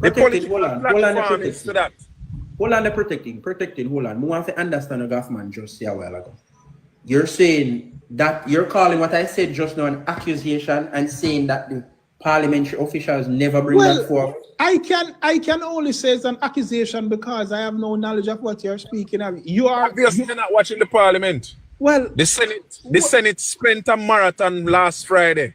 The Protecting, political hold on, platform is to that. Hold on, protecting, hold on. I want to understand what GarfMan just said a while ago. You're saying that you're calling what I said just now an accusation and saying that the parliamentary officials never bring that forth. I can only say it's an accusation because I have no knowledge of what you're speaking of. You are obviously you're not watching the parliament. Well, the Senate spent a marathon last Friday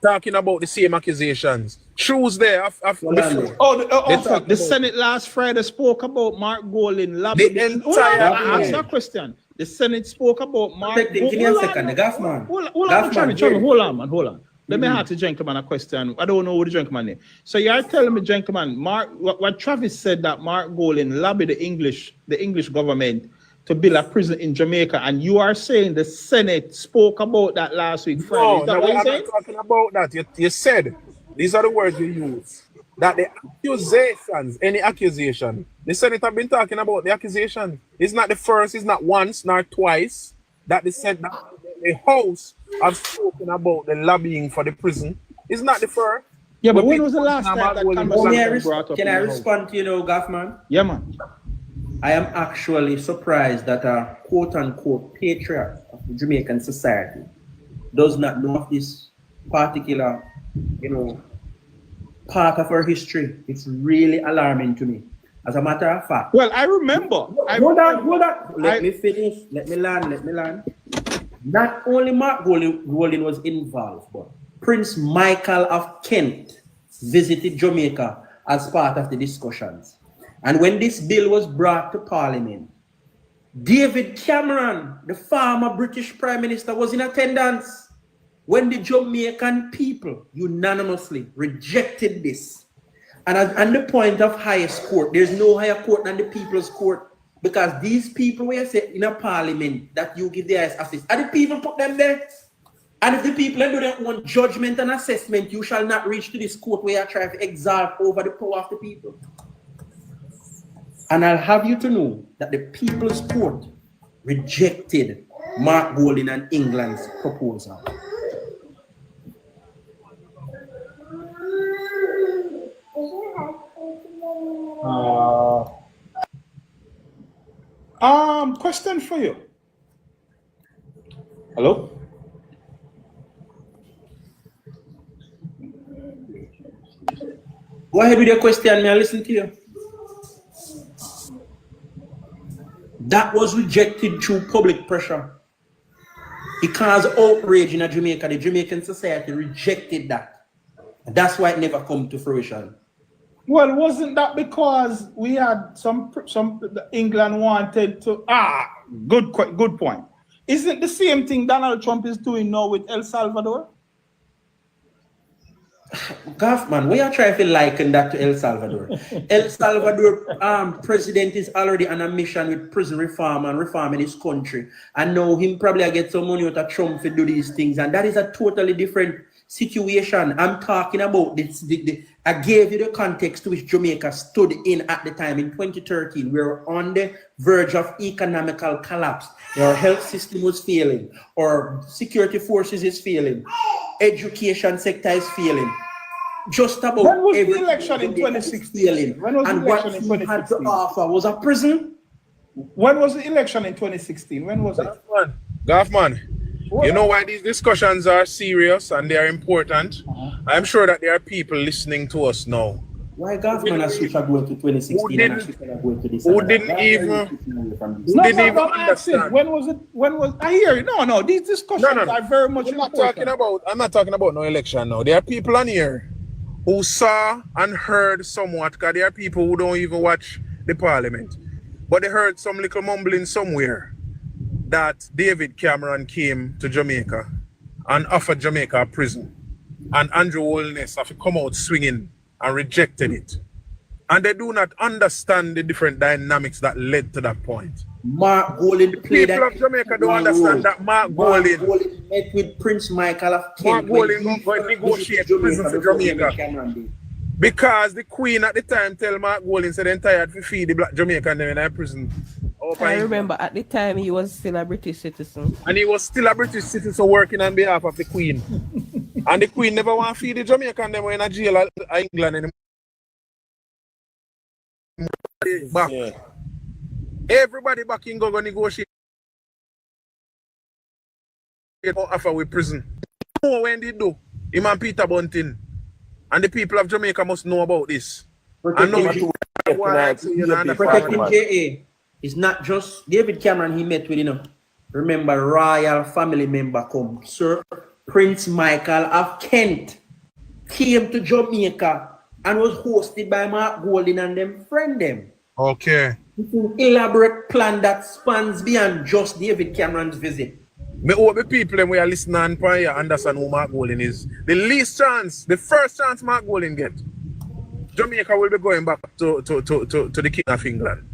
talking about the same accusations. Tuesday before. The Senate last Friday spoke about Mark Golin lobbying. The entire ask a question. The Senate spoke about Mark Golin. Give me a second, the GarfMan. Hold on. Let me ask the gentleman a question. I don't know who the gentleman is. So you're telling me, gentleman, what Travis said that Mark Golin lobbied the English government to build a prison in Jamaica, and you are saying the Senate spoke about that last week Friday. No, I'm not talking about that. You said, these are the words you use, that the accusations, any accusation, the Senate have been talking about the accusation. It's not the first, it's not once, nor twice, that they said that the House have spoken about the lobbying for the prison. It's not the first. Yeah, but when was the last time that conversation brought up? Can I respond to you now, GarfMan? Yeah, man. I am actually surprised that a quote-unquote patriot of the Jamaican society does not know of this particular, part of our history. It's really alarming to me. As a matter of fact. Well, I remember. Hold on. Let me finish. Let me land. Not only Mark Golin was involved, but Prince Michael of Kent visited Jamaica as part of the discussions. And when this bill was brought to Parliament, David Cameron, the former British Prime Minister, was in attendance when the Jamaican people unanimously rejected this. And at the point of highest court, there's no higher court than the People's Court, because these people were set in a parliament that you give the highest office. And the people put them there. And if the people do their own judgment and assessment, you shall not reach to this court where you try to exalt over the power of the people. And I'll have you to know that the People's Court rejected Mark Golin and England's proposal. Question for you. Hello? Go ahead with your question, may I listen to you? That was rejected through public pressure. It caused outrage in Jamaica. The Jamaican society rejected that. That's why it never come to fruition. Well, wasn't that because we had some England wanted to good point. Isn't the same thing Donald Trump is doing now with El Salvador? GarfMan, we are trying to liken that to El Salvador. El Salvador president is already on a mission with prison reform and reforming his country. And now him probably get some money out of Trump to do these things. And that is a totally different situation. I'm talking about this. I gave you the context to which Jamaica stood in at the time in 2013. We were on the verge of economical collapse. Our health system was failing. Our security forces is failing. Education sector is failing. Just about when was the election in 2016? When was the election in 2016? Had to offer was a prison. When was the election in 2016? When was it? GarfMan, you know why these discussions are serious and they are important? I'm sure that there are people listening to us now. Why GarfMan has switched going to 2016 who didn't even understand? When was it? I hear you. No, these discussions are very much important. I'm not talking about no election now. There are people on here who saw and heard somewhat, because there are people who don't even watch the parliament. But they heard some little mumbling somewhere that David Cameron came to Jamaica and offered Jamaica a prison. And Andrew Holness have to come out swinging and rejected it. And they do not understand the different dynamics that led to that point. Mark Golin played people of Jamaica don't understand that Mark Golin met with Prince Michael of Mark Kent. Golin going to negotiate prison for Jamaica. Because the Queen at the time tell Mark Golin said they're tired to feed the black Jamaican in a prison. I remember at the time he was still a British citizen. And he was still a British citizen working on behalf of the Queen. And the Queen never want to feed the Jamaican them in a jail in England anymore. back. Yeah. Everybody back in go negotiate offer with prison. You know when they do? Him and Peter Bunting. And the people of Jamaica must know about this. I know you protecting JA is not just David Cameron he met with, you know. Remember, royal family member come. Sir Prince Michael of Kent came to Jamaica and was hosted by Mark Golding and them friend them. Okay. It's an elaborate plan that spans beyond just David Cameron's visit. Me hope the people we are listening and here understand who Mark Golding is. The least chance, the first chance Mark Golding get, Jamaica will be going back to the King of England.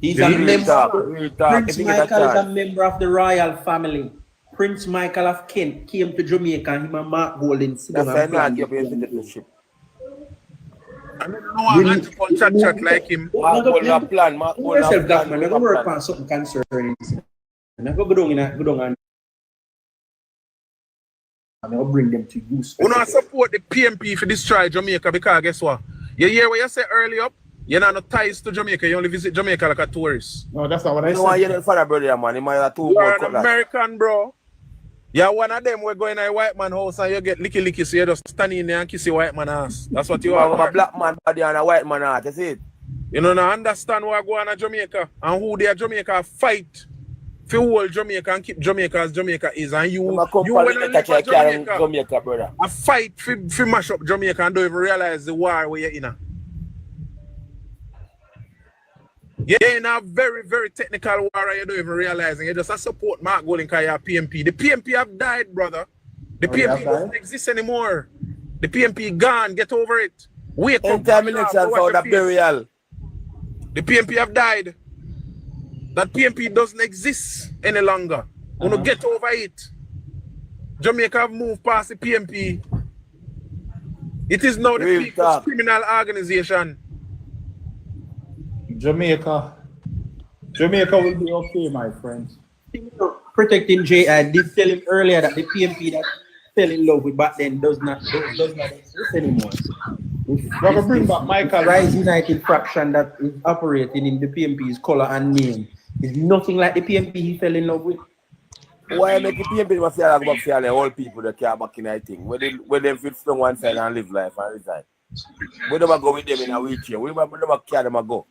He's a member. Prince Michael is a member of the royal family. Prince Michael of Kent came to Jamaica and him and Mark Golding. That's why I not give you citizenship. I don't know how to chat like him. Mark Golding plan. Mark Golding plan. I'm going to work on something concerning this. I'm going to go down and I'm going to bring them to you. We not support the PNP for destroy Jamaica because guess what? You hear what you said earlier? You're not no ties to Jamaica. You only visit Jamaica like a tourist. No, that's not what I said. No, you're not father brother, man. You're an American, bro. You're one of them. We're going to a white man house and you get licky, so you just stand in there and kiss your white man ass. That's what you are. A black man body and a white man heart. That's it. You know, now understand why go on to Jamaica and who they are Jamaica fight for hold Jamaica and keep Jamaica as Jamaica is. And you when you live in Jamaica, brother. A fight for mash up Jamaica and don't even realize the war where you're in. You're in a very, very technical war and you don't even realize it. You just a support Mark Golding because you're PNP. The PNP have died, brother. The PNP doesn't exist anymore. The PNP gone. Get over it. Wait up. Election for the burial. The PNP have died. That PNP doesn't exist any longer. Wanna get over it. Jamaica have moved past the PNP. It is now the people's criminal organization. Jamaica will be okay, my friends. Protecting J, I did tell him earlier that the PNP that fell in love with back then does not exist anymore. We're going to bring back Michael. Rise United faction that is operating in the PNP's color and name is nothing like the PNP he fell in love with. Why make the PNP must feel like the old people that care back in I think where they fit from one side and live life and resign. We never go with them in a wheelchair. We never carry them and go.